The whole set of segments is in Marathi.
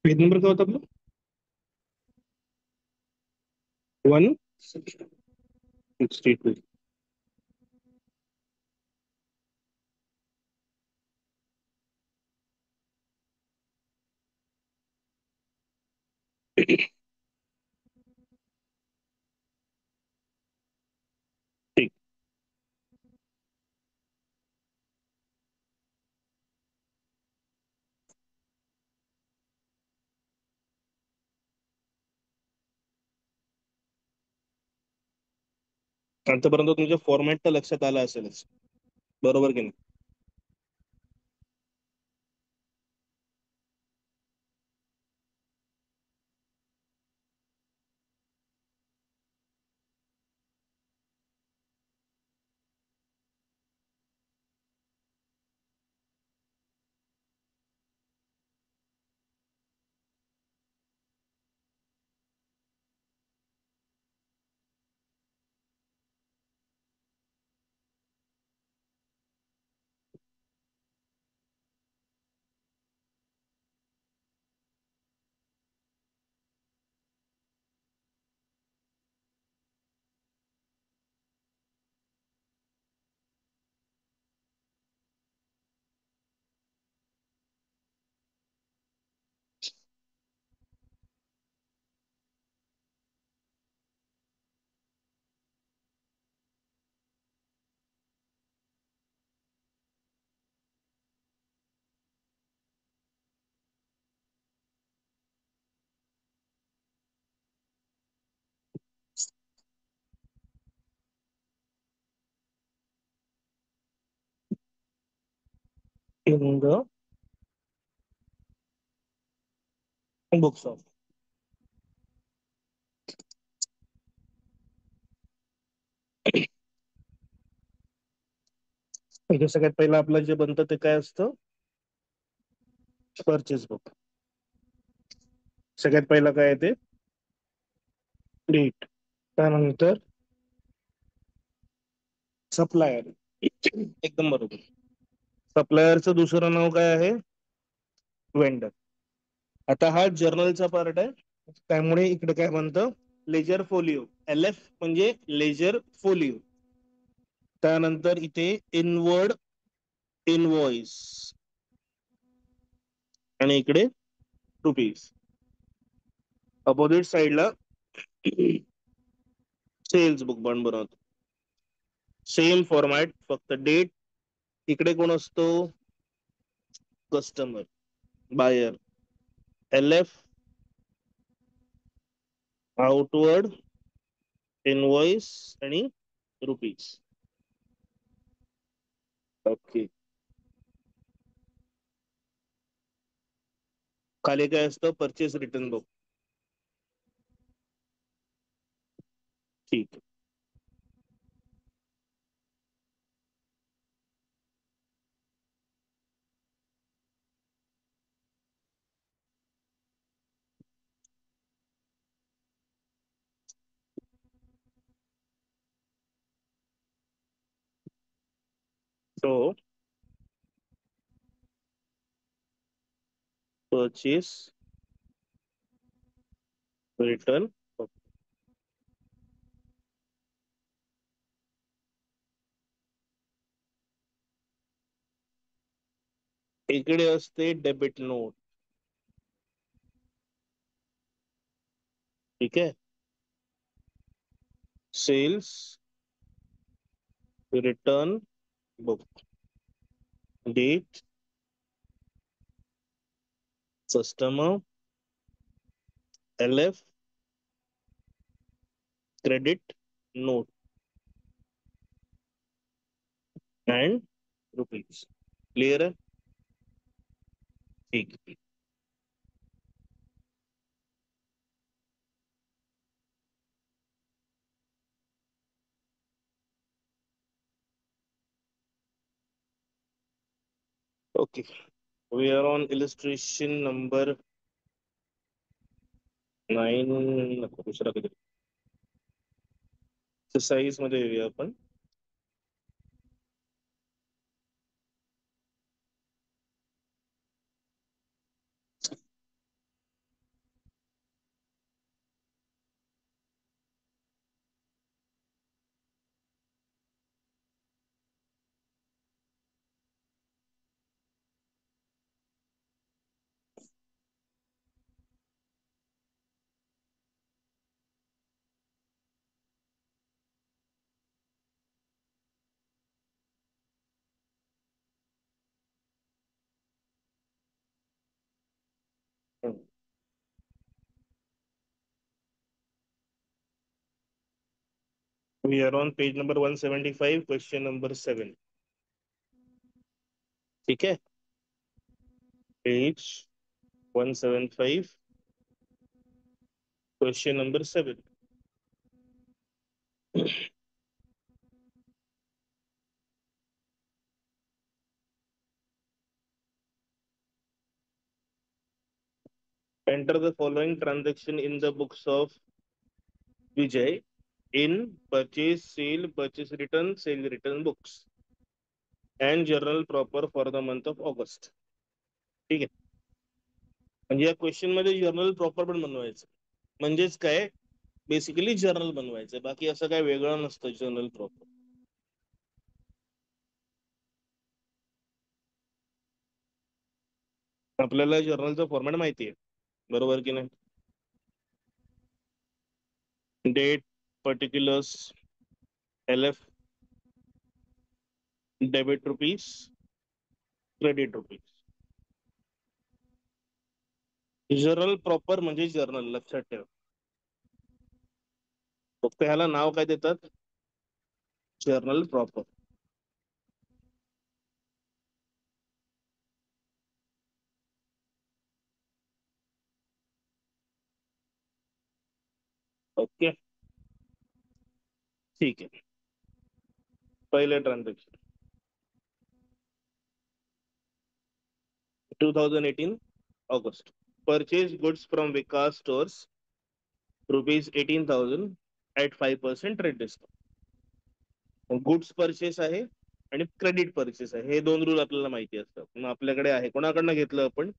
पेज नंबर काय होता आपला? 162. ठीक. आतापर्यंत तुमच्या फॉर्मॅट तर लक्षात आला असेलच, बरोबर की नाही? In the books of. इथे सगळ्यात पहिलं आपलं जे बनतं ते काय असतं? Purchase book. सगळ्यात पहिलं काय आहे ते? डेट. त्यानंतर सप्लायर. एकदम बरोबर. सप्लायरचं दुसरं नाव काय आहे? वेंडर. आता हा जर्नलचा पार्ट आहे, त्यामुळे इकडे काय म्हणतं? Ledger folio. LF म्हणजे लेजर फोलिओ. त्यानंतर इथे इनवर्ड इनवॉइस, आणि इकडे रुपीज. अपोजिट साइडला सेल्स बुक बनवतो. सेम फॉर्मॅट, फक्त डेट. इकडे कोण असतो? Customer, buyer. LF outward invoice आणि रुपीज. ओके. खाली काय असतं? Purchase return book. ठीक. So purchase return. इकडे असते डेबिट नोट. ठीक आहे. Sales return book. Date customer. LF credit note and rupees. Clear आहे? ठीक. Okay. We are on illustration number 9. नको, दुसरा कधी एक्सरसाइज मध्ये येऊया आपण. We are on page number 175, question number 7. ठीक है, page 175, question number 7. Enter the following transaction in the books of Vijay in purchase return, sale return books and journal proper for the month of August. ठीक आहे, म्हणजे या क्वेश्चन मध्ये जर्नल प्रॉपर पण बनवायचं, म्हणजेच काय बेसिकली जर्नल बनवायचं, बाकी असं काय वेगळं नसतं जर्नल प्रॉपर. आपल्याला जर्नलचा फॉर्मॅट माहिती आहे, बरोबर की नाही. Date, particulars, LF, debit rupees, credit rupees. Journal proper म्हणजे जर्नल, लक्षात ठेवा. फक्त ह्याला नाव काय देतात, जर्नल प्रॉपर. ओके, ठीक आहे. पहिले transaction 2018 August. Purchase goods from Vikas stores ₹18,000 at 5% rate discount. Goods purchase आहे आणि क्रेडिट परचेस आहे, हे दोन रूल आपल्याला माहिती असतात. मग आपल्याकडे आहे, कोणाकडनं घेतलं आपण,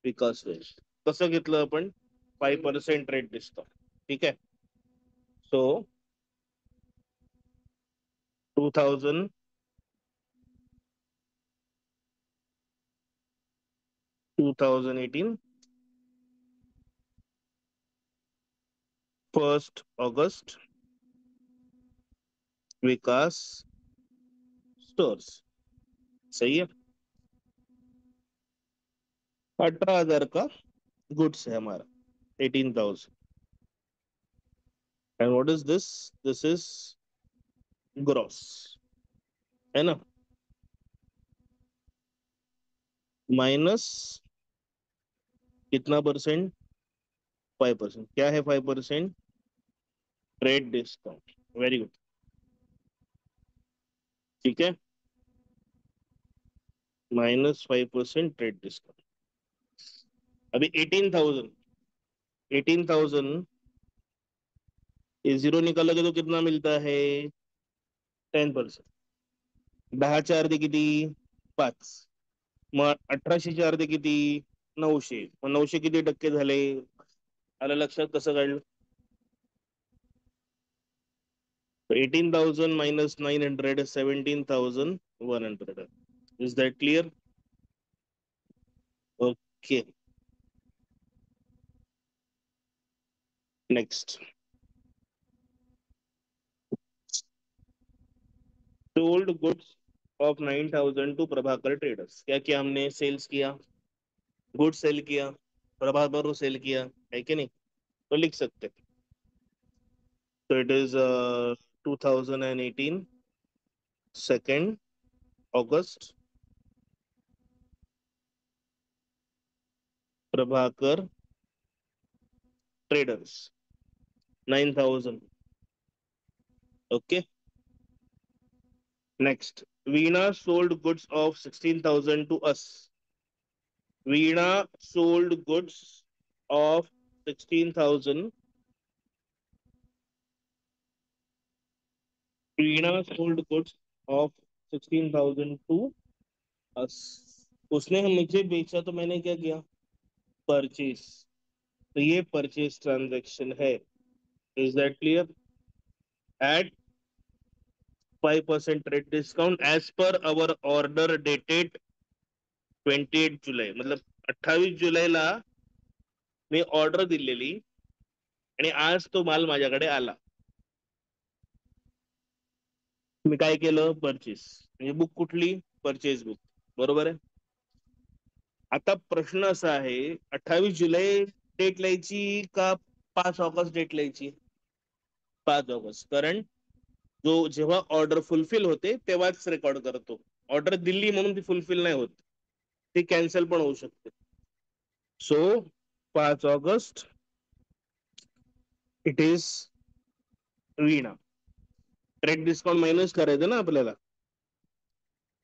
विकास स्टोर्स. कसं घेतलं आपण, 5% रेट डिस्काउंट. ठीक आहे. सो 2018 1 ऑगस्ट विकास स्टोर्स. सही है. 18,000 का गुड्स है हमारा, 18,000. End what is this, this is gross, है ना. माइनस कितना परसेंट, 5%. क्या है 5%, ट्रेड डिस्काउंट. Very good. ठीक है, -5% ट्रेड डिस्काउंट. अभी 18,000 ये जीरो निकालोगे तो कितना मिलता है, 10%. 10च्या अर्धे किती, 5. मग 1800च्या अर्धे किती, 900. मग 900 किती टक्के झाले, आलं लक्षात, कसं काढलं. 18,000 minus 900 is 17,100. Is that clear? Okay. Next. Sold goods of 9,000 to Prabhakar Traders. क्या किया हमने, सेल्स किया, गुड्स सेल किया, प्रभाकर को सेल किया, है कि नहीं, तो लिख सकते. So it is 2018 2 August Prabhakar Traders 9,000. Okay. Next, Veena sold goods of 16,000 to us. Veena sold goods of 16,000. Veena sold goods of 16,000 to us. उसने मुझे बेचा तो मैंने क्या किया, परचेज. तो ये परचेज ट्रांजैक्शन है. Is that clear. At 5% rate discount as per our order dated 28 जुलै. मतलब 28 जुलैला मी ऑर्डर दिलेली आणि आज तो माल माझ्याकडे आला. मी काय केलं, परचेस. म्हणजे बुक कुठली, परचेस बुक, बरोबर आहे. आता प्रश्न असा आहे, 28 जुलै डेट लिहायची का 5 ऑगस्ट डेट लिहायची. 5 ऑगस्ट, कारण जो जेव्हा ऑर्डर फुलफिल होते तेव्हाच रेकॉर्ड करतो. ऑर्डर दिली म्हणून ती फुलफिल नाही होत, ती कॅन्सल पण होऊ शकते. So 5 August it is Veena. Trade discount minus करायचं ना आपल्याला.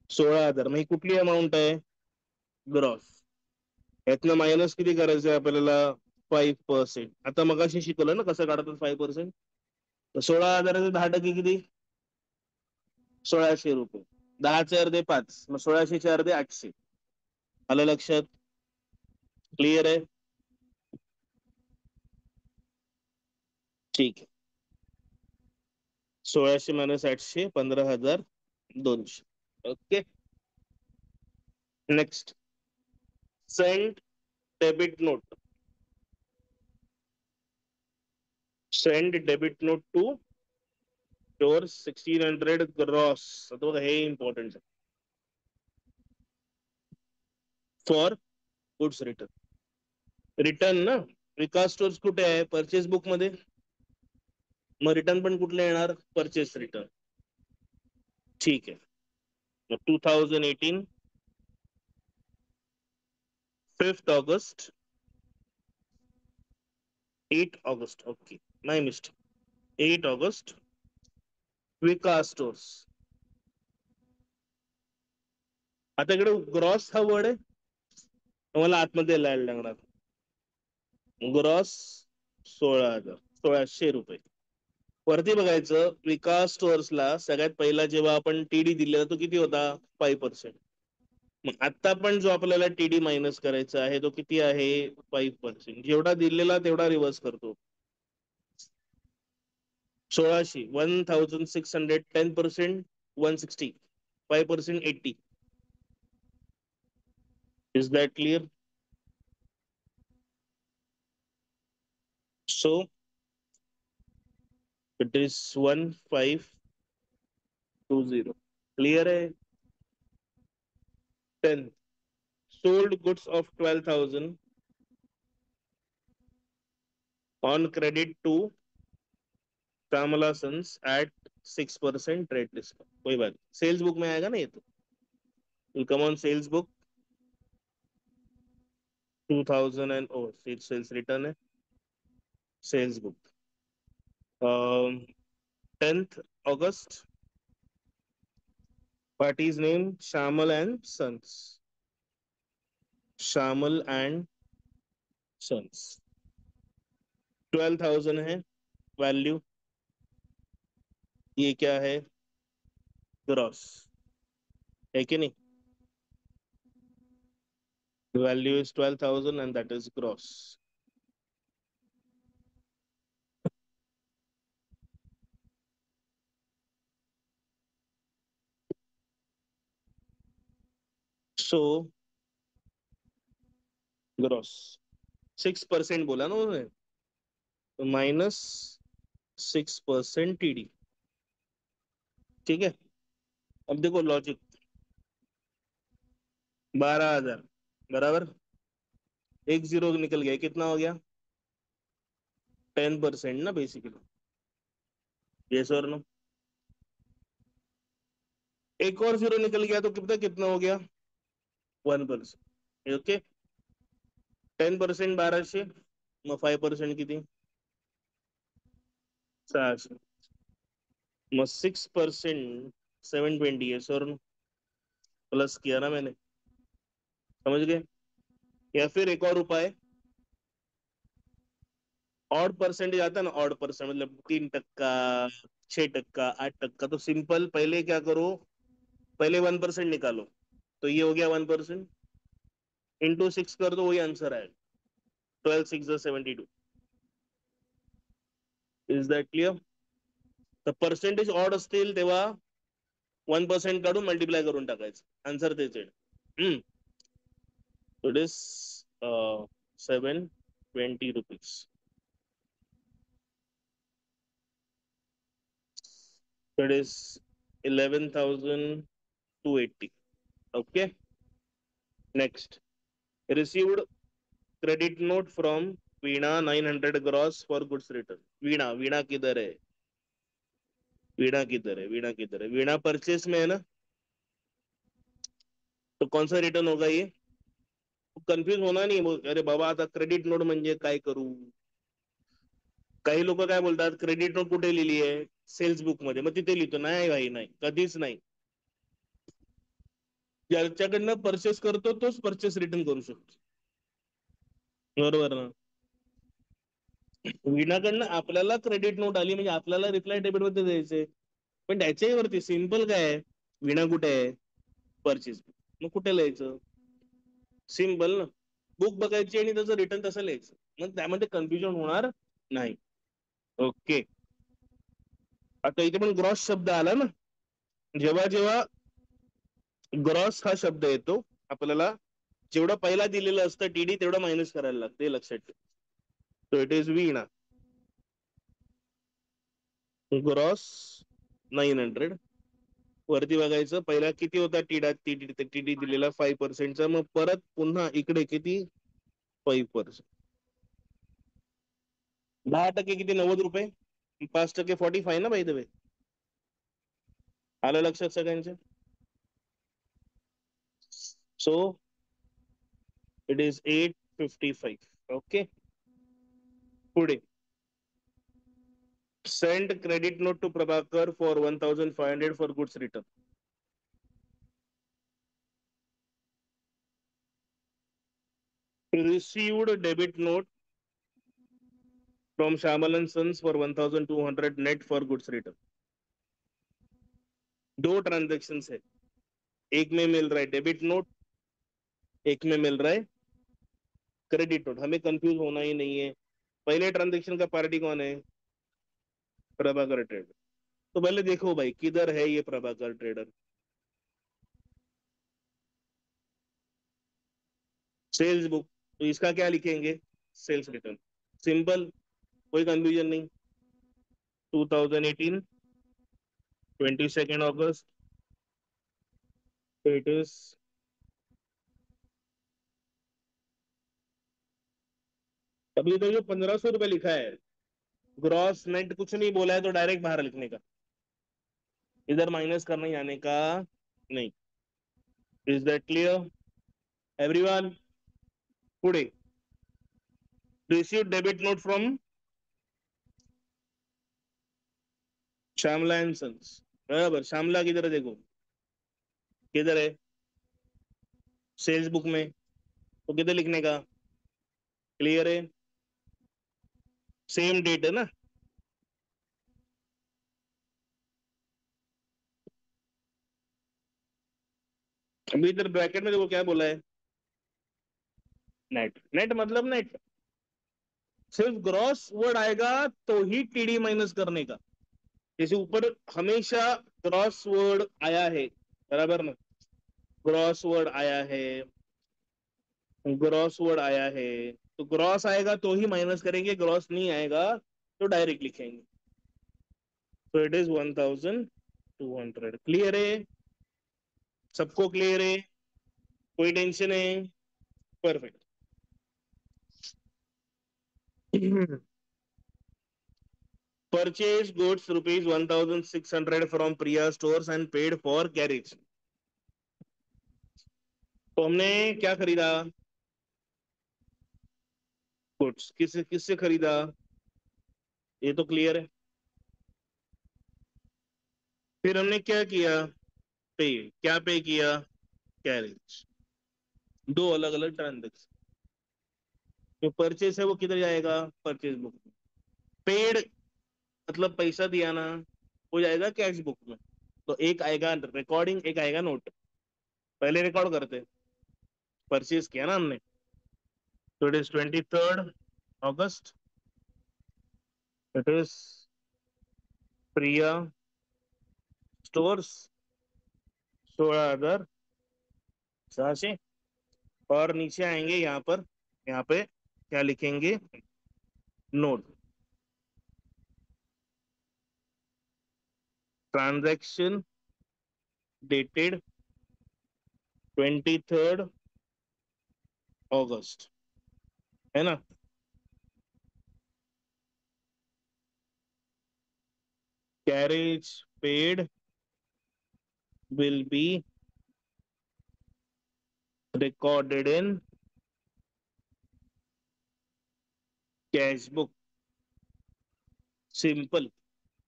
16,000. मग ही कुठली अमाऊंट आहे? ग्रॉस. यातनं मायनस किती करायचं आहे आपल्याला? 5%. आता मगाशी शिकवलं ना कसं काढतात 5%. तर 16,000 10% किती? 1,600 रुपये. 10चे अर्धे 5, मग 1,600चे अर्धे 800. आलं लक्षात? क्लिअर आहे? ठीक आहे. 1,600 minus 800, 15,200. Okay. Next, send debit note. Send debit note to your 1,600 gross. आता बघा हे इम्पॉर्टंट आहे. For goods return. रिटर्न ना, विकास स्टोर्स कुठे आहे? परचेस बुक मध्ये. मग रिटर्न पण कुठले येणार? Purchase return. ठीक आहे. मग 2018 5 ऑगस्ट 8 ऑगस्ट. ओके, नाही मिस्टेक. 8 ऑगस्ट विकास स्टोर्स. आता इकडे ग्रॉस हा वर्ड आहे, तुम्हाला आतमध्ये लिहायला लागणार. ग्रॉस 16,000, 1,600 रुपये. वरती बघायचं, विकास स्टोअर्सला सगळ्यात पहिला जेव्हा आपण टीडी दिलेला तो किती होता? 5%. मग आता पण जो आपल्याला टीडी मायनस करायचा आहे तो किती आहे? 5%. जेवढा दिलेला तेवढा रिव्हर्स करतो. 1,600, 1,600, 10%, 160, 5%, 80. Is that clear? So it is 1,520. Clear है? 10. Sold goods of 12,000 on credit to Kamala Sons at 6% trade discount. कोई बात. सेल्स बुक में आएगा ना ये तो. Will come on sales book. 2,000 and sales return है. Sales book. 10th August. Party's name Shamal and Sons. Shamal and Sons. 12,000 है वैल्यू. ये क्या है? ग्रॉस है कि नहीं? The value is 12,000 and that is gross. So gross 6% बोला ना उन्होंने, तो माइनस 6% टीडी. ठीक है. अब देखो लॉजिक. 12,000 बराबर, एक जीरो निकल गया, कितना हो गया? 10% ना बेसिकली. यस और नो. एक और जीरो निकल गया तो कितना कितना हो गया? 1%. ओके. 10% 1,200, मग 5% किती? 600. मग 6% 720. यस और नो. प्लस किया ना मैंने, समझ गए? या फिर एक और उपाय, ऑड परसेंटेज आता है ना, ऑड परसेंट मतलब 3%, 6%, 8%. तो सिंपल पहले क्या करो, पहले 1% निकालो. तो ये हो गया 1%, इंटू 6 कर दो, वही आंसर आएगा. 12 6 72. Is that clear? तर पर्सेंटेज ऑड असतील तेव्हा 1% काढून मल्टिप्लाय करून टाकायचं, आन्सर तेच आहे. It is 720 rupees. It is 11,280. Okay. Next, received credit note from Veena 900 gross for goods return. Veena किधर है? वीणा किधर है, वीणा किधर है, वीणा परचेस में है ना, तो कौन सा रिटर्न होगा ये? कन्फ्युज होना नाही, अरे बाबा आता क्रेडिट नोट म्हणजे काय करू? काही लोक काय बोलतात, क्रेडिट नोट कुठे लिहिली आहे? सेल्स बुक मध्ये, मग तिथे लिहितो. नाही भाई, नाही, कधीच नाही. ज्याच्याकडनं परचेस करतो तोच परचेस रिटर्न करू शकतो. बरोबर ना? विनाकडनं आपल्याला क्रेडिट नोट आली म्हणजे आपल्याला रिप्लाय डेबिट मध्ये द्यायचंय, पण त्याच्याही वरती सिंपल काय आहे, विना कुठे आहे? परचेस. मग कुठे लिहायचं? सिंपल ना. बुक बघायची आणि त्याचं रिटर्न तसं लिहायचं, मग त्यामध्ये कन्फ्युजन होणार नाही. ओके. आता इथे पण ग्रॉस शब्द आला ना. जेव्हा जेव्हा ग्रॉस हा शब्द येतो, आपल्याला जेवढं पहिला दिलेलं असतं टीडी तेवढं मायनस करायला लागतं, हे लक्षात ठेव. So it is Veena. Gross 900. वरती बघायचं, पहिला किती होता टीडा, टीडी दिलेला 5%चा, मग परत पुन्हा इकडे किती? 5%. 10% किती? 90 रुपये. 5% 45 ना, बाय द वे. आलं लक्षात सगळ्यांच्या? So it is 855. ओके. पुढे, send credit note to Prabhakar for 1500 for goods return. Received debit note from Shamal and Sons for 1200 net for goods return. दो ट्रांजेक्शन है, एक में मिल रहा है डेबिट नोट, एक में मिल रहा है क्रेडिट नोट. हमें कंफ्यूज होना ही नहीं है. पहले ट्रांजेक्शन का पार्टी कौन है? प्रभाकर ट्रेडर. तो पहले देखो भाई किधर है ये प्रभाकर ट्रेडर. सेल्स बुक, तो इसका क्या लिखेंगे? Sales return. सिंपल, कोई कंफ्यूजन नहीं. 2018 22 अगस्त. इट इज, अभी तो जो 1500 रुपये लिखा है, ग्रॉस नेट कुछ नहीं बोला है, तो डायरेक्ट बाहर लिखने का, इधर माइनस करने आने का नहीं. Is that clear everyone? पुढे, receive debit note from Shyamala and Sons. बराबर, श्यामला किधर है देखो, किधर है? सेल्स बुक में, तो किधर लिखने का? क्लियर है? सेम डेट है ना. अभी इधर ब्रैकेट में देखो क्या बोला है, नेट. नेट मतलब नेट, सिर्फ ग्रॉस वर्ड आएगा तो ही टीडी माइनस करने का. जैसे ऊपर हमेशा ग्रॉस वर्ड आया है, बराबर ना, ग्रॉस वर्ड आया है, ग्रॉस वर्ड आया है, तो ग्रॉस आएगा तो ही माइनस करेंगे, ग्रॉस नहीं आएगा तो डायरेक्ट लिखेंगे. तो इट इज 1200. क्लियर है? सबको क्लियर है? कोई टेंशन है? Perfect. Purchase goods rupees 1600 from Priya stores end paid for carriage. तो हमने क्या खरीदा? गुड्स. किससे किससे खरीदा? ये तो क्लियर है. फिर हमने क्या किया? पे. क्या पे किया? कैरेज. दो अलग अलग ट्रांजेक्शन. जो परचेस है वो किधर जाएगा? परचेज बुक में. पेड मतलब पैसा दिया ना, वो जाएगा कैश बुक में. तो एक आएगा रिकॉर्डिंग, एक आएगा नोट. पहले रिकॉर्ड करते, परचेज किया ना हमने. तो it is 23 August. It is Priya stores 16,000. से, और नीचे आएंगे यहाँ पर, यहाँ पे क्या लिखेंगे? नोट. ट्रांजैक्शन डेटेड 23 अगस्त, है ना. carriage paid will be recorded in cash book. Simple.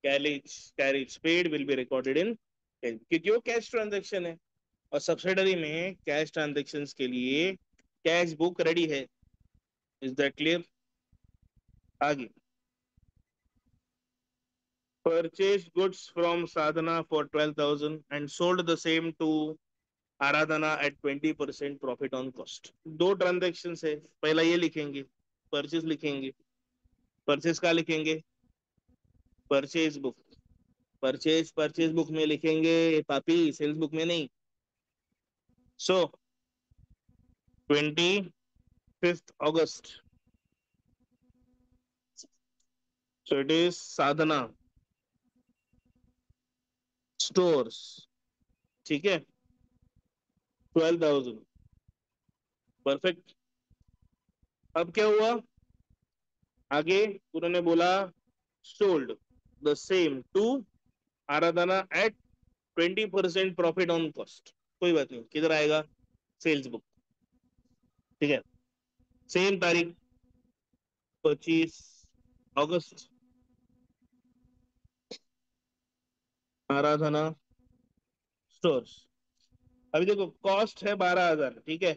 Carriage paid will be recorded in cash, क्योंकि वो कैश ट्रांजेक्शन है और सब्सिडरी में कैश ट्रांजेक्शन्स के लिए कैश बुक रेडी है. Is that clear? आगे. Purchased goods from Sadhana for 12,000 and sold the same to Aradhana at 20% profit on cost. दो ट्रांजेक्शन है. पहला ये लिखेंगे, परचेज लिखेंगे. परचेज का लिखेंगे? Purchase book. परचेज बुक में लिखेंगे पापी, सेल्स बुक में नहीं. So 25th August. So it is Sadhana stores. ठीक है, 12,000. परफेक्ट. अब क्या हुआ आगे? उन्होंने बोला sold the same to Aradhana at 20% profit on cost. कोई बात नहीं, किधर आएगा? Sales book. ठीक है, सेम तारीख 25 अगस्त. आराधना स्टोर्स. अभी देखो कॉस्ट है 12,000. ठीक है,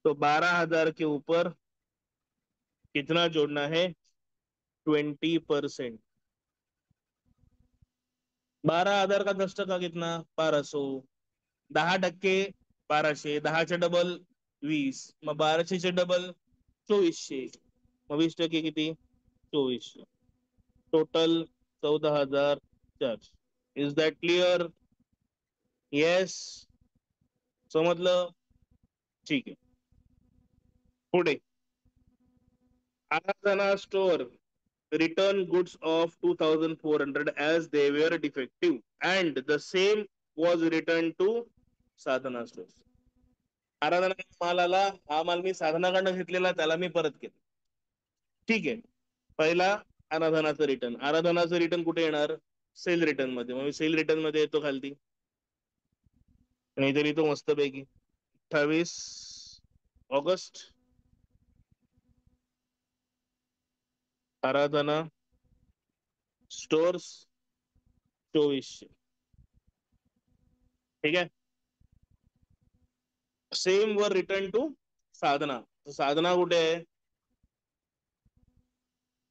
तो 12,000 के ऊपर कितना जोड़ना है? 20%. 12,000 का 10% कितना? 1200. 10% 1200. 10चे डबल 20. मग 1200चे डबल 2400. मग 20% किती? 2400. Total 14,004. Is that clear? Yes. समजलं? ठीक आहे. पुढे आराधना store return goods of 2,400 as they were defective and the same was returned to Sadhana Stores. Aradhana माल आला, हा माल मी साधनाकडनं घेतलेला, त्याला मी परत केला. ठीक आहे, पहिला आराधनाचं रिटर्न. आराधनाचं रिटर्न कुठे येणार? सेल रिटर्न मध्ये. मग सेल रिटर्न मध्ये येतो खालती, नाहीतरी तो मस्तपैकी 28 ऑगस्ट. आराधना स्टोर्स 2400. ठीक आहे, सेम वर रिटर्न टू साधना. साधना कुठे आहे?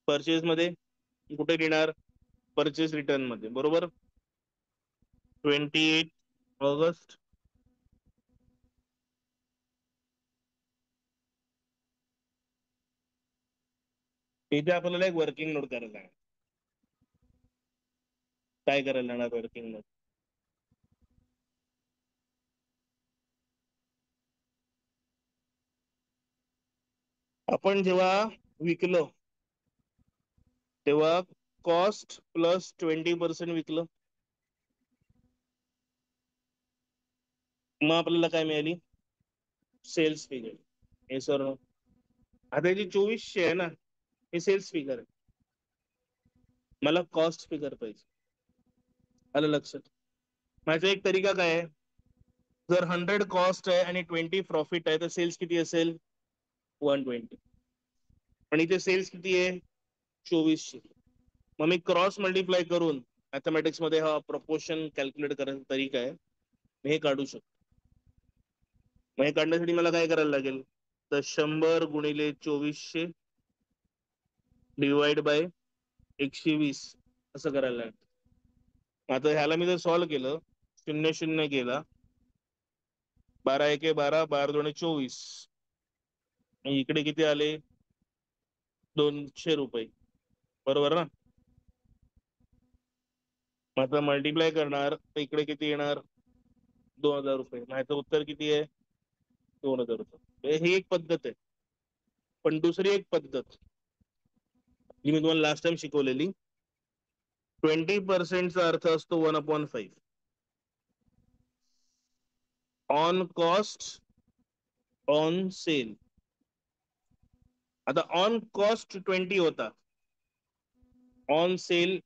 परचेज मध्ये. कुठे घेणार? परचेस रिटर्न मध्ये. बरोबर. 28 ऑगस्ट. इथे आपल्याला एक वर्किंग नोट करायला लागणार. काय करायला लागणार वर्किंग नोट? आपण जेव्हा विकलो तेव्हा कॉस्ट प्लस 20% विकलं, मग आपल्याला काय मिळाली? Cells figure. हे सर आता जी 2400 आहे ना, हे सेल्स फिगर आहे. मला कॉस्ट फिगर पाहिजे. आलं लक्षात? माझा एक तरीका काय आहे, जर 100 कॉस्ट आहे आणि 20 प्रॉफिट आहे तर सेल्स किती असेल? 120. आणि इथे सेल्स किती आहे? 2400. मग मी क्रॉस मल्टिप्लाय करून मॅथमॅटिक्स मध्ये हा प्रपोर्शन कॅल्क्युलेट करायचा तरीका आहे, मी हे काढू शकतो. मग हे काढण्यासाठी मला काय करायला लागेल? तर 100 गुणिले 2400 डिवाइड बाय 120 असं करायला लागेल. आता ह्याला मी जर सॉल्व्ह केलं, 0 0 गेला, 12 1 12, 12 2 24. इकडे किती आले? 200 रुपये. बरोबर ना? मग आता मल्टिप्लाय करणार तर इकडे किती येणार? 2,000 रुपये. माझं उत्तर किती आहे? 2,000 रुपये. ही एक पद्धत आहे. पण दुसरी एक पद्धत जी मी तुम्हाला लास्ट टाइम शिकवलेली, 20%चा अर्थ असतो 1/5 ऑन कॉस्ट ऑन सेल. आता ऑन कॉस्ट 20 होता, ऑन सेल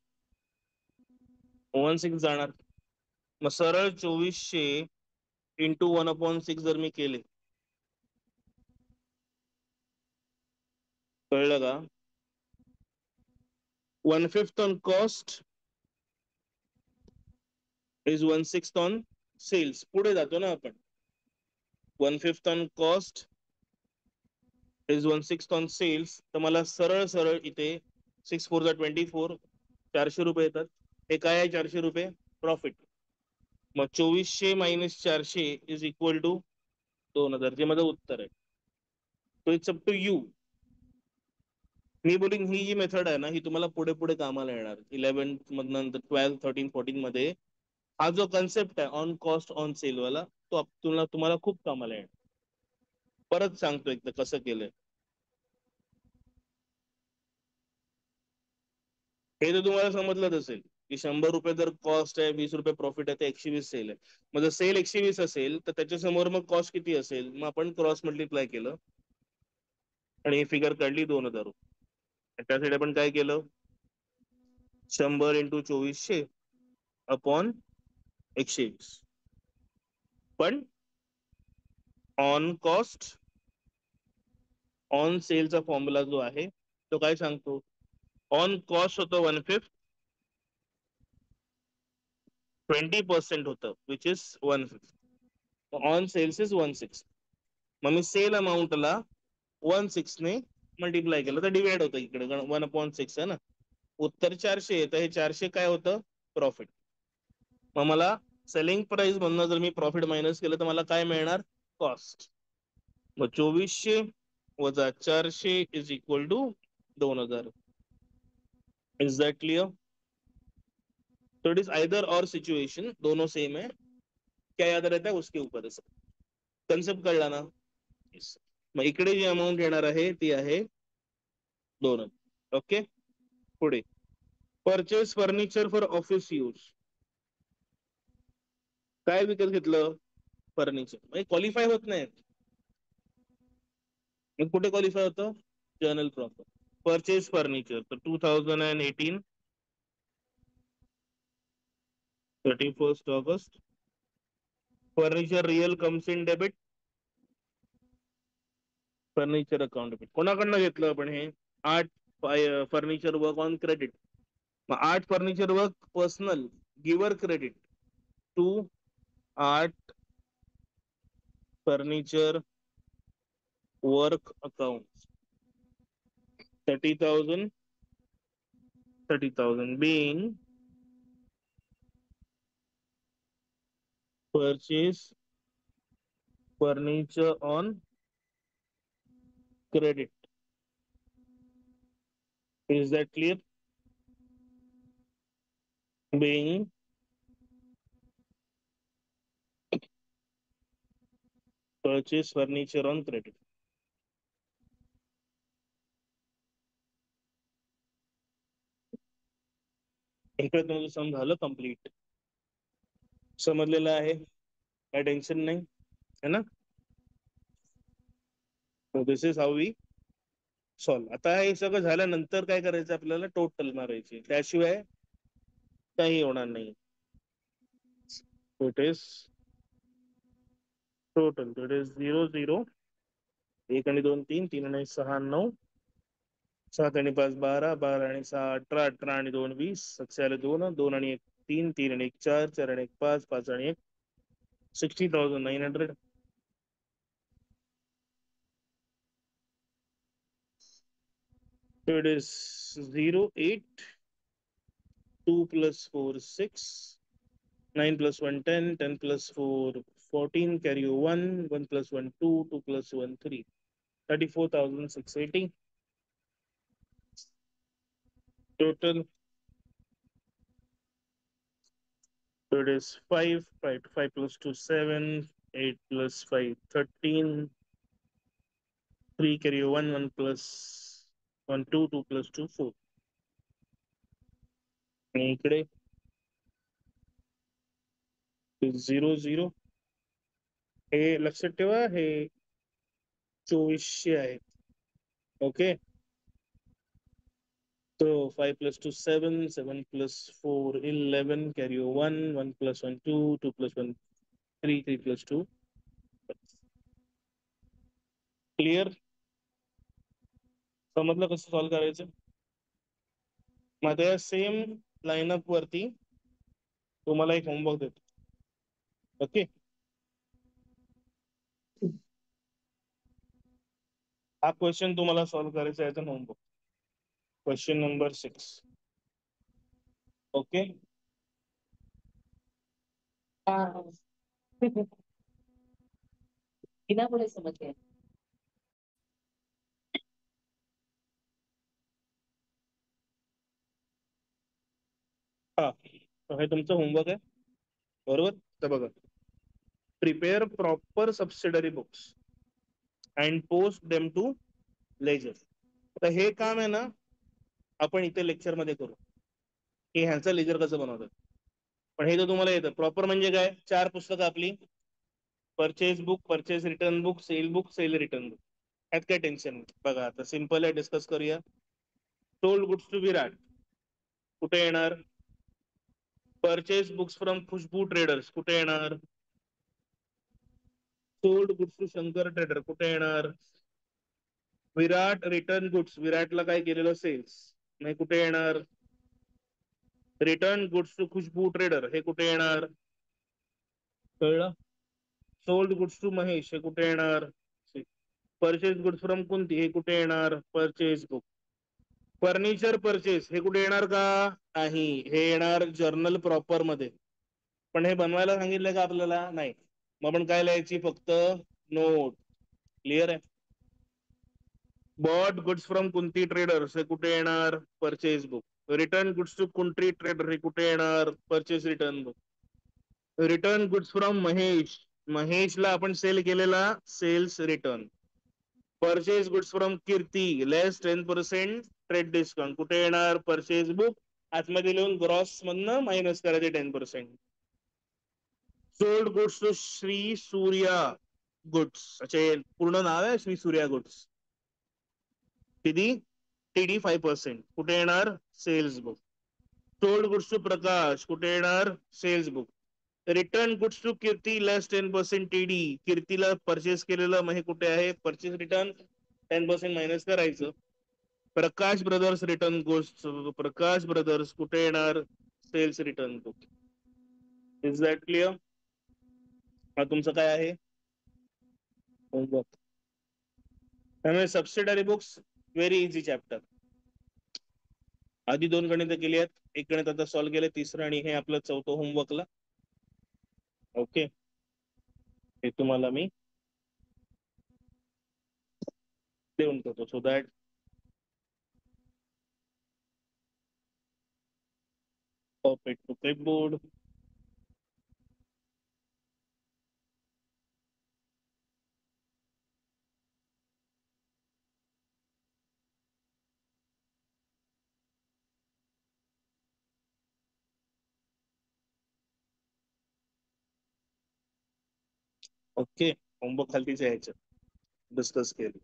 1/6 जाणार. मग सरळ 2400 इंटू 1/6 जर मी केले, कळलं का? 1/5 on cost is 1/6 on sales. पुढे जातो ना आपण. 1/5 on cost is 1/6 on sales. तर मला सरळ सरळ इथे 6 4 जा 24, 400 रुपये येतात. हे काय आहे? 400 रुपये प्रॉफिट. मग 2400 मायनस 400 इज इक्वल टू 2000. जे माझं उत्तर आहे. तो इट्स अप टू यू. मी बोलिंग ही जी मेथड आहे ना, ही तुम्हाला पुढे पुढे कामाला येणार. 11th मधनं 12 13 14 मध्ये हा जो कन्सेप्ट आहे ऑन कॉस्ट ऑन सेल वाला, तो तुम्हाला खूप कामाला येणार. परत सांगतो एकदा कसं केलंय. हे तर तुम्हाला समजलंच असेल की 100 रुपये जर कॉस्ट आहे, 20 रुपये प्रॉफिट आहे, तर 120 सेल आहे. मग जर सेल 120 असेल तर त्याच्या समोर मग कॉस्ट किती असेल? मग आपण क्रॉस मल्टिप्लाय केलं आणि ही फिगर काढली 2000 रुपये. त्यासाठी आपण काय केलं? 100 इंटू 2400 अपॉन 120. पण ऑन कॉस्ट ऑन सेलचा फॉर्म्युला जो आहे तो काय सांगतो? ऑन कॉस्ट होतं 1/5, 20% होतं which is 1/5. On sales is 1/6. मग मी सेल अमाऊंटला 1/6 ने मल्टिप्लाय केलं तर डिवाइड होतं. इकडे 1/6 आहे ना. उत्तर 400 येतं. हे 400 काय होतं? प्रॉफिट. मग मला सेलिंग प्राइस मधनं जर मी प्रॉफिट मायनस केलं तर मला काय मिळणार? कॉस्ट. मग 2400 वजा 400 is equal to 2000. Is that clear? तो इट इज आइदर और सिचुएशन, दोनों सेम है. क्या याद रहता है उसके ऊपर है. कन्सेप्ट कळला ना? Yes. मग इकडे जी अमाऊंट येणार आहे ती आहे 2. ओके. पुढे purchase furniture for office use. काय विकत घेतलं? फर्निचर. म्हणजे क्वालिफाय होत नाही. मग कुठे क्वालिफाय होतं? Journal proper. परचेस फर्निचर तर 2018 31st August. Furniture real comes in debit. Furniture account debit. कोणाकडनं घेतलं आपण हे? 8 फर्निचर वर्क ऑन क्रेडिट. मग 8 furniture work personal giver credit to 8 furniture work account. 30,000 being purchase furniture on credit. Is that clear? Being purchase furniture on credit. इकडे तुमचं सम झालं कम्प्लीट. समजलेलं आहे? काय टेन्शन नाही है ना? दिस इज हाऊ वी सॉल्व. आता हे सगळं झाल्यानंतर काय करायचं? आपल्याला टोटल मारायची. त्याशिवाय काही होणार नाही. It is total. It is 0 0. 1 आणि 2 3, 3 आणि 6 9, 7 आणि 5 12, 12 आणि 6 18, 18 आणि 2 20, 7 2, 2 आणि 1 3, 3 आणि 1 4, 4 आणि 1 5, 5 आणि 1 60,900. So it is 0 8, 2 plus 4 6, 9 plus 1 10, 10 plus 4 14, carry 1, 1 plus 1 2, 2 plus 1 3, 34,680. Total. So it is 5, 5, 5 plus 2 7, 8 plus 5 13, 3 carry 1, 1 plus 1 2, 2 plus 2 4. आणि इकडे 0 0. हे लक्षात ठेवा, हे 2400 आहे. Okay. So 5 plus 2, 7, 7 plus 4, 11, carry over 1, 1 plus 1, 2, 2 plus 1, 3, 3 plus 2. Clear? समजलं कसं सॉल्व करायचं? मग आता या सेम लाईनअप वरती तुम्हाला एक होमवर्क देतो. ओके, हा क्वेश्चन तुम्हाला सॉल्व करायचा आहे होमवर्क. Question number 6. ओके, हाँ बिना बोले समझ गए. हा हे तुमचं होमवर्क आहे, बरोबर? तर बघा, prepare proper subsidiary books and post them to ledger. तर हे काम आहे ना, आपण इथे लेक्चर मध्ये करू की ह्यांचं लेजर कसं बनवतात. पण हे तर तुम्हाला येतं. प्रॉपर म्हणजे काय? 4 पुस्तकं आपली, purchase book, purchase return book, sale return book. ह्यात काय टेन्शन नाही. बघा आता सिम्पल आहे, डिस्कस करूया. सोल्ड गुड्स टू विराट कुठे येणार? Purchase books from Khushboo traders कुठे येणार? Sold goods to Shankar trader कुठे येणार? विराट रिटर्न गुड्स, विराटला काय केलेलं सेल्स, नाही कुठे येणार? Return goods to Khushboo trader हे कुठे येणार? कळलं? सोल्ड गुड्स टू महेश हे कुठे येणार? परचेज गुड्स फ्रॉम कुंती हे कुठे येणार? Purchase book. फर्निचर परचेस हे कुठे येणार का? नाही, हे येणार जर्नल प्रॉपर मध्ये. पण हे बनवायला सांगितलं का आपल्याला? नाही. मग आपण काय लिहायची? फक्त नोट. क्लिअर आहे? Bought goods from Kunti Traders हे कुठे येणार? Purchase book. Return goods to Kunti Trader हे कुठे येणार? Purchase return book. Return goods from Mahesh, महेशला आपण सेल केलेला, sales return. Purchase goods from Kirti less 10% trade discount कुठे येणार? Purchase book. आतमध्ये लिहून ग्रॉस मधनं मायनस करायचे 10%. Sold goods to Shri Surya Goods, अच्छा पूर्ण नाव आहे श्री सूर्या गुड्स. किती? टीडी 5% कुठे येणार? Sales book. Sold goods to Prakash कुठे येणार? Sales book. Return goods to Kirti less 10% TD, कीर्तीला परचेस केलेलं, मग हे कुठे आहे? परचेस रिटर्न 10% मायनस करायचं. Prakash brothers return goods, Prakash brothers कुठे येणार? Sales return book. Is that clear? हा तुमचं काय आहे होमवर्क. त्यामुळे subsidiary books very easy chapter. आधी 2 गणित केली आहेत, एक गणित आता सॉल्व्ह केले, तिसरं आणि हे आपलं चौथं होमवर्कला. ओके, हे तुम्हाला मी देऊन करतो so that it to clipboard. Okay, homework खालतीच यायचं, डिस्कस केलं.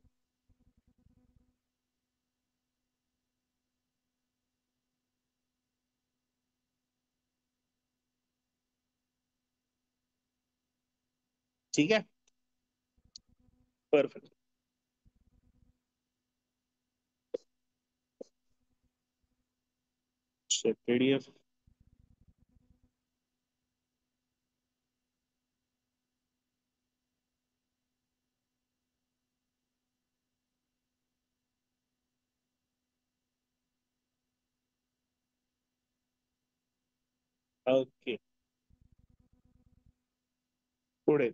ठीक आहे, परफेक्ट. PDF okay. पुढे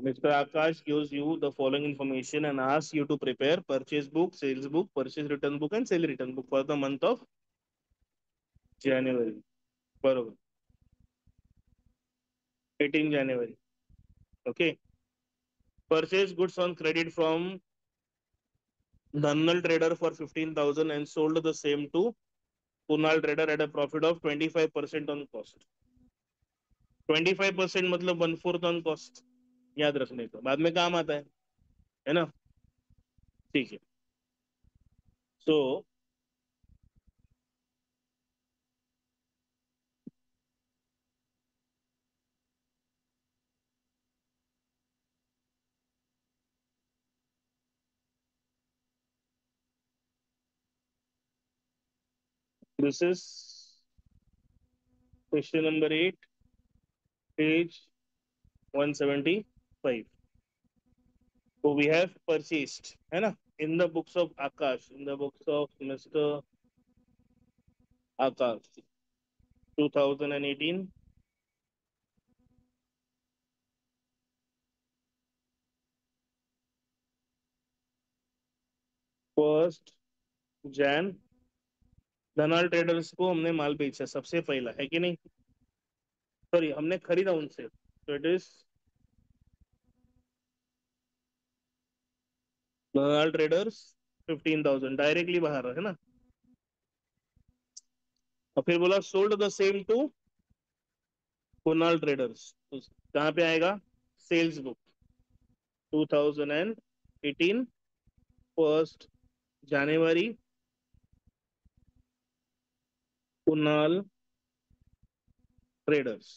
Mr. Akash gives you the following information and asks you to prepare purchase book, sales book, purchase return book and sale return book for the month of January. बरोबर, 18 January. Okay. Purchase goods on credit from Dhannal trader for 15,000 and sold the same to Kunal trader at a profit of 25% on cost. 25% मतलब 1/4 ऑन कॉस्ट, याद रखने का, बाद में काम आता है ना। ठीक है, so this is question number 8, page 175. So we have purchased, है ना, in the books of Akash, in the books of Mr. Akash, 2018, first Jan, Dhanal Traders को हमने माल बेचा सबसे पहला, है कि नहीं, सॉरी हमने खरीदा उनसे, तो it is Dhanal traders 15,000 directly बाहर है ना। और फिर बोला sold the same to Kunal traders, तो कहाँ पे आएगा, सेल्स बुक 2018, फर्स्ट जनवरी, कुणाल ट्रेडर्स।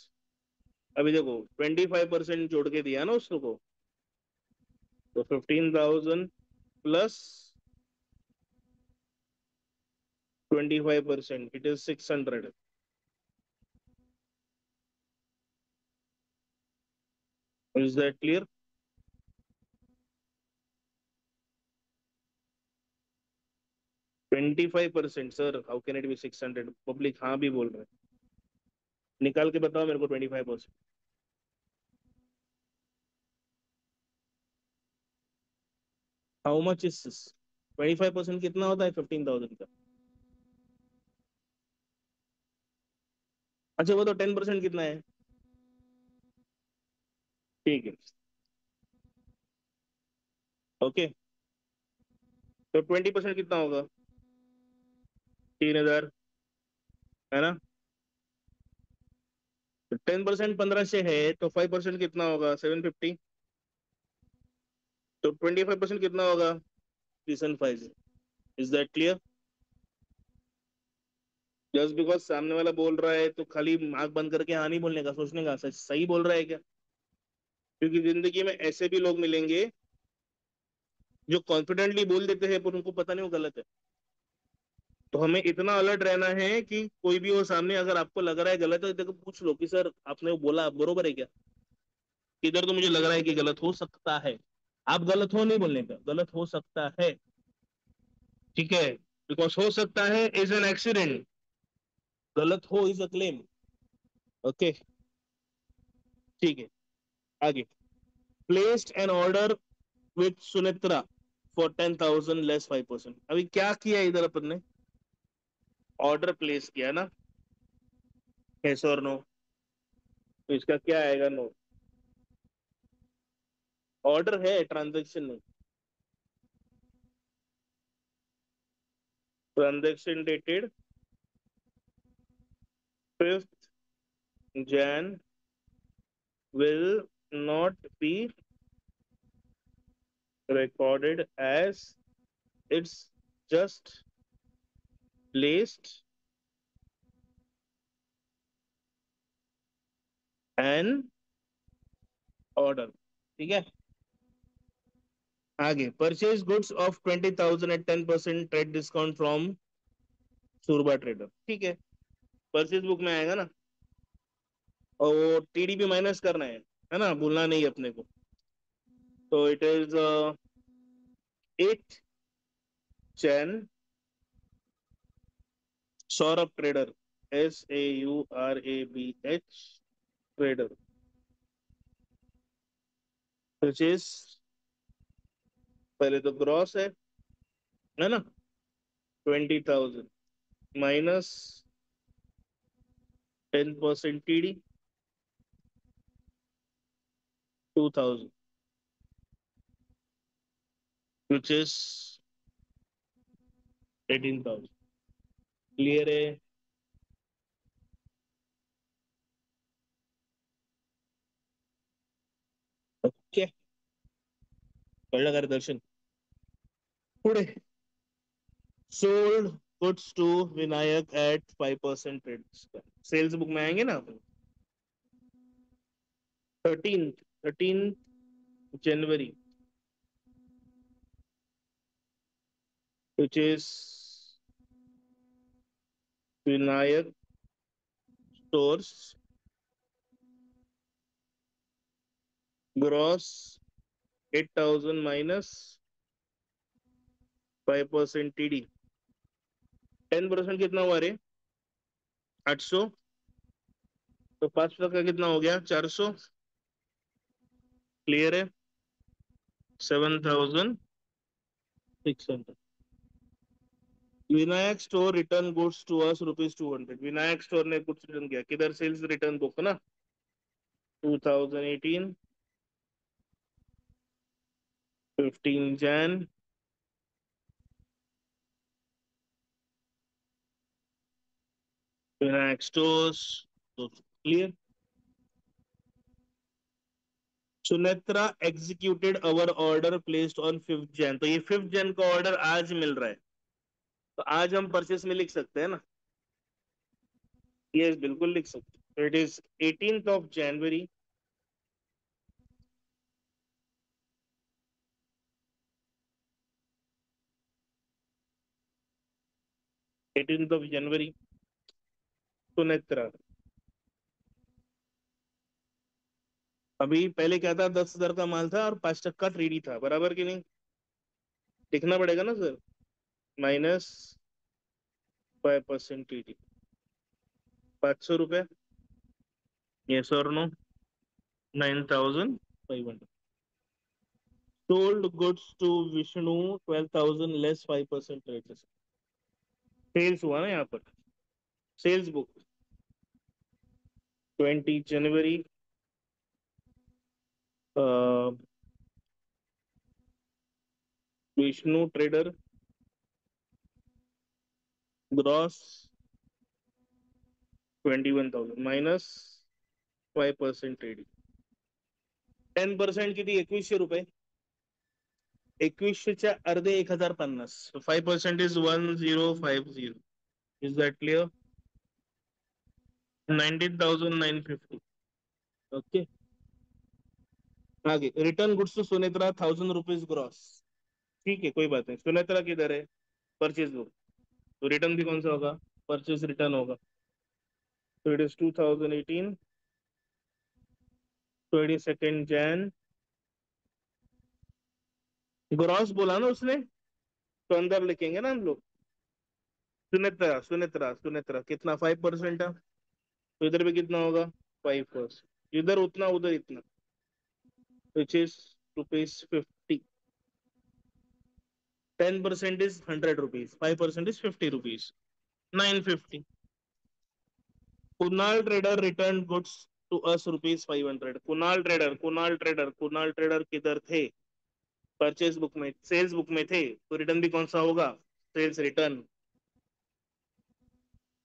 अभी देखो 25% जोड़ के दिया ना उसको, तो 15,000 plus 25%, it is 600। Is that clear? 25% sir, how can it be 600? Public हाँ भी बोल रहे हैं, निकाल के बताओ मेरे को 25%। हाउ मच इज 25%, कितना होता है 15,000 का? अच्छा वो तो 10% कितना है, ठीक है, ओके। तो 20% कितना होगा, 3,000, है ना। 10% 1500 है, तो 5% कितना होगा, 750। तो 25% कितना होगा, 305। Is that clear? Just because सामने वाला बोल रहा है तो खाली आंख बंद करके हाँ नहीं बोलने का, सोचने का सच सही बोल रहा है क्या, क्योंकि जिंदगी में ऐसे भी लोग मिलेंगे जो कॉन्फिडेंटली बोल देते हैं पर उनको पता नहीं वो गलत है। तो हमें इतना अलर्ट रहना है कि कोई भी हो सामने, अगर आपको लग रहा है गलत है, देखो पूछ लो कि सर आपने वो बोला बरोबर है क्या, इधर तो मुझे लग रहा है कि गलत हो सकता है। आप गलत हो नहीं बोलने का, गलत हो सकता है, ठीक है, बिकॉज हो सकता है इज एन एक्सीडेंट, गलत हो इज अ क्लेम, ओके, ठीक है। आगे, placed an order with Sunetra for 10,000 less 5%। अभी क्या किया इधर अपन ने, ऑर्डर प्लेस किया ना, यस और नो, तो इसका क्या आएगा, नो। ऑर्डर है, ट्रांजेक्शन नहीं। Transaction dated 5th Jan will not be recorded as it's just placed an order, ठीक है। आगे, purchase goods of 20,000 at 10% trade discount from Surba Trader, ठीक है, परचेज बुक में आएगा ना, और वो टीडीपी माइनस करना है ना, भूलना नहीं अपने को। तो it is 8 Jan, Saurabh trader, SAURABH trader, purchase, पहले तो ग्रॉस है ना, 20,000 minus 10% TD 2,000, which is 18,000। Clear है? कळलं का रे दर्शन? पुढे sold goods to Vinayak at 5% trade discount. Sales book में आएंगे ना अपन. 13 जनवरी, which is Vinayak stores gross 8,000 minus 5% TD. 10% कितना हुआ रे? 800. तो 5% का कितना हो गया? 400. क्लियर है? 7,600. Vinayak store return goods to us ₹200. Vinayak store ने गुड्स रिटर्न किया. किधर? सेल्स रिटर्न बुक ना, 2018 15 Jan. Vinayak stores. Clear? Sunetra executed our order placed on 5 Jan. तो ये 5 Jan का ऑर्डर आज मिल रहा है, तो आज हम परचेस में लिख सकते हैं ना? यस, बिल्कुल लिख सकते हैं. It is 18th January. 18th January. Sunetra. अभी पहले क्या था? 10,000 का माल था और 5% 3D था, बराबर कि नहीं? लिखना पड़ेगा ना सर, माइनस 5% TD. 500 रुपए. यस और no? 9,500. Sold goods to Vishnu 12,000 less 5% rate. Sales हुआ ना यहाँ पर. Sales book 20 January. Vishnu Trader gross 21,000 minus 5% TD. 10% किती? 2100 रुपये. 2100च्या अर्धे 1,050. 5% इज 1050. Is that clear? 19,950. ओके. आगे return goods to Sunetra 1,000 rupees gross. ठीक है, कोई बात नहीं. सुनेत्रा किधर है? Purchase book. तो रिटर्न भी कौन सा होगा? परचेज रिटर्न होगा. तो इट इज 2018 22 Jan. ग्रॉस बोला ना उसने, तो अंदर लिखेंगे ना हम लोग. सुनेत्रा सुनेत्रा सुनेत्रा कितना? 5% है, तो इधर भी कितना होगा? 5%. इधर उतना, उधर इतना, which is ₹50. 10% is 100 rupees, 5% is 50 rupees, 950. Kunal trader returned goods to us ₹500. Kunal trader किधर थे? परचेज बुक में, सेल्स बुक में थे, तो रिटर्न भी कौन सा होगा? Sales return.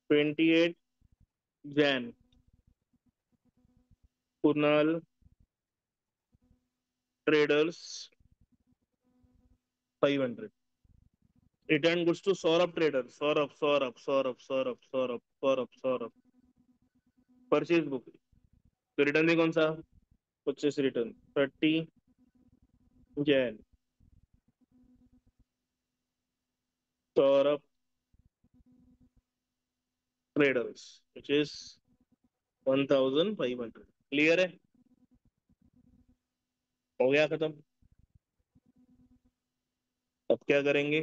28 Jan. Kunal traders 500. Return goods to Saurabh trader. Saurabh. Purchase book. तो रिटर्न भी कौन सा? Purchase return 30 Jan. Saurabh traders which is 1,500. Clear है? हो गया खत्म. अब क्या करेंगे?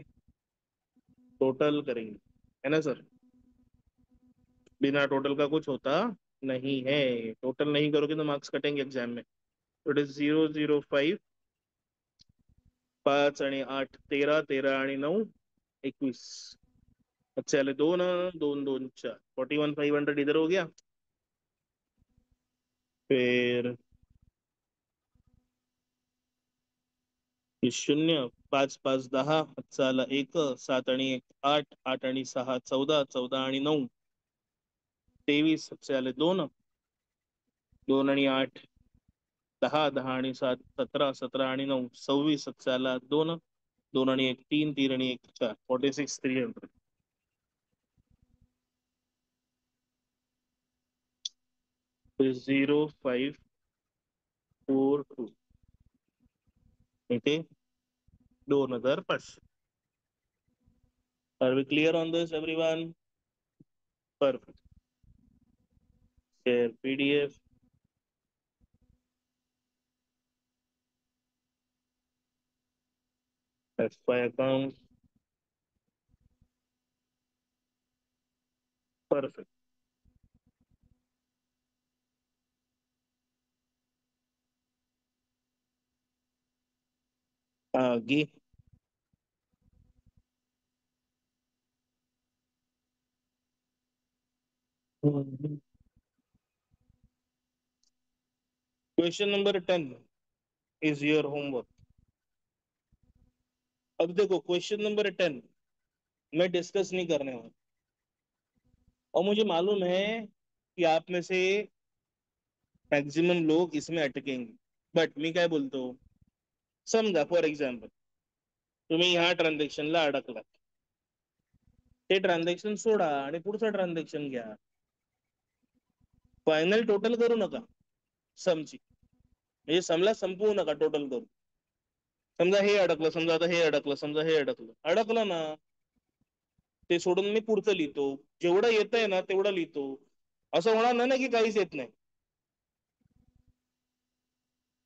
टोटल करेंगे, है ना सर? बिना टोटल का कुछ होता नहीं है. टोटल नहीं करोगे तो मार्क्स कटेंगे एग्जाम में. तो इट इज 005. 5 आणि 8 13, 13 आणि 9 21. अच्छा आले 2 ना, 2 2 4, 41,500 इधर हो गया. फिर शून्य. 5 5 10. 1 7 आणि 1 8, 8 आणि 6 14, 14 आणि 9 23. सबसे आले 2 2 आणि 8 10, 10 आणि 7, 17, 17 आणि 9, 26, 7 2, 2 आणि 1 3, 3 आणि 1 4, 46 300. तो 0542 इथे 2500. Are we clear on this, everyone? Perfect. Share PDF. FY account. Perfect. आगे. Question number 10 is your homework. अब देखो क्वेश्चन नंबर 10 मैं डिस्कस नहीं करने वाला, और मुझे मालूम है कि आप में से मॅक्झिमम लोक इसमें अटकेंगे. बट मी काय बोलतो, समजा फॉर एक्झाम्पल तुम्ही ह्या ट्रान्झॅक्शनला अडकलात, ते ट्रान्झॅक्शन सोडा आणि पुढचं ट्रान्झॅक्शन घ्या. फायनल टोटल करू नका समची, म्हणजे समला संपवू नका टोटल करू. समजा हे अडकलं, समजा आता हे अडकलं, समजा हे अडकलं ना, ते सोडून मी पुढचं लिहितो. जेवढं येतंय ना तेवढं लिहितो. असं होणार नाही ना की काहीच येत नाही.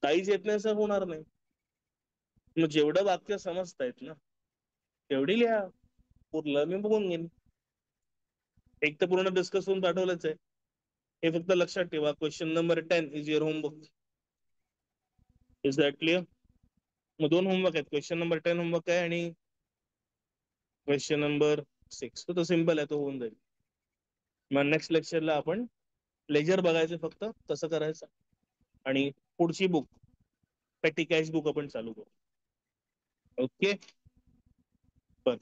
काहीच येत नाही असं होणार नाही. मग जेवढं वाक्य समजतायत ना तेवढी लिहा, पुरलं मी बघून घेईन. एक तर पूर्ण डिस्कस करून पाठवलंच आहे, हे फक्त लक्षात ठेवा. Question number 10 is your homework. Is that clear? मग 2 होमवर्क आहेत, क्वेश्चन नंबर 10 होमवर्क आहे आणि क्वेश्चन नंबर 6. तो सिंपल आहे, तो होऊन जाईल. मग नेक्स्ट लेक्चरला आपण लेजर बघायचं फक्त कसं करायचं, आणि पुढची बुक पेटी कॅश बुक आपण चालू करू. ओके, बर,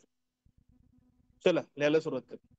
चला लिहायला सुरुवात करू.